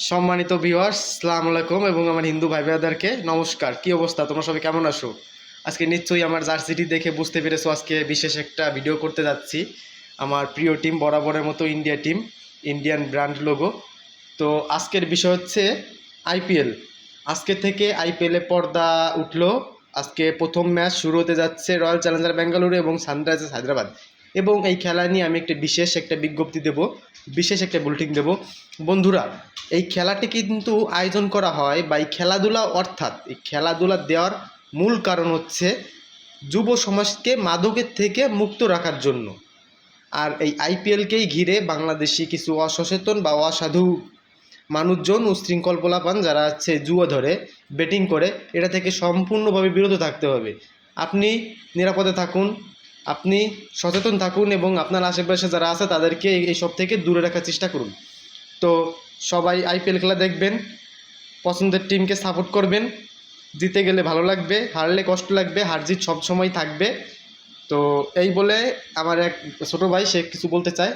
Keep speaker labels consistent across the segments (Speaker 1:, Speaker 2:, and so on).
Speaker 1: সম্মানিত ভিউয়ার্স, আসসালামু আলাইকুম এবং আমার হিন্দু ভাই ভাইদেরকে নমস্কার। কি অবস্থা, তোমরা সবাই কেমন আছো? আজকে নিশ্চয়ই আমার জার্সিটি দেখে বুঝতে পেরেছো আজকে বিশেষ একটা ভিডিও করতে যাচ্ছি। আমার প্রিয় টিম বরাবরের মতো India team, Indian brand logo. তো আজকের বিষয় হচ্ছে আইপিএল। আজকে থেকে আইপিএলে পর্দা উঠলো। আজকে প্রথম ম্যাচ শুরু হতে যাচ্ছে রয়্যাল চ্যালেঞ্জার বেঙ্গালুরু এবং সানরাইজার্স হায়দ্রাবাদ। এবং এই খেলা নিয়ে আমি বিশেষ একটা বিজ্ঞপ্তি দেব, বিশেষ একটা বুলেটিন দেব। বন্ধুরা, এই খেলাটি কিন্তু আয়োজন করা হয় বা এই খেলাধুলা, অর্থাৎ এই খেলাধুলা দেওয়ার মূল কারণ হচ্ছে যুব সমাজকে মাদকের থেকে মুক্ত রাখার জন্য। আর এই আইপিএলকেই ঘিরে বাংলাদেশি কিছু অসচেতন বা অসাধু মানুষজন, উশৃঙ্খল পোলাপান যারা হচ্ছে জুয়া ধরে, বেটিং করে, এটা থেকে সম্পূর্ণভাবে বিরত থাকতে হবে। আপনি নিরাপদে থাকুন, আপনি সচেতন থাকুন এবং আপনার আশেপাশে যারা আছে তাদেরকে এইসব থেকে দূরে রাখার চেষ্টা করুন। তো সবাই আইপিএল খেলা দেখবেন, পছন্দের টিমকে সাপোর্ট করবেন। জিতে গেলে ভালো লাগবে, হারলে কষ্ট লাগবে, হার জিত সবসময় থাকবে। তো এই বলে আমার এক ছোটো ভাই, সে কিছু বলতে চায়।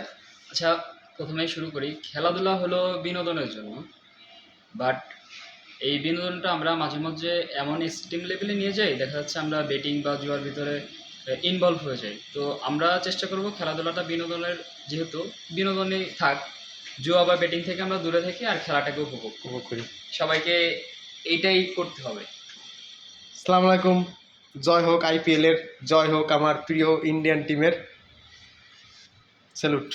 Speaker 2: আচ্ছা, প্রথমেই শুরু করি। খেলাধুলা হলো বিনোদনের জন্য, বাট এই বিনোদনটা আমরা মাঝে মাঝে এমন এক্সট্রিম লেভেলে নিয়ে যাই, দেখা যাচ্ছে আমরা বেটিং বা জুয়ার ভিতরে ইনভলভ হয়ে যাই। তো আমরা চেষ্টা করব খেলাধুলাটা বিনোদনের, যেহেতু বিনোদনই থাক, জুয়া বা বেটিং থেকে আমরা দূরে থাকি আর খেলাটাকে উপভোগ
Speaker 1: করি।
Speaker 2: সবাইকে এইটাই করতে হবে।
Speaker 1: আসসালামু আলাইকুম। জয় হোক আইপিএলের, জয় হোক আমার প্রিয় ইন্ডিয়ান টিমের। স্যালুট।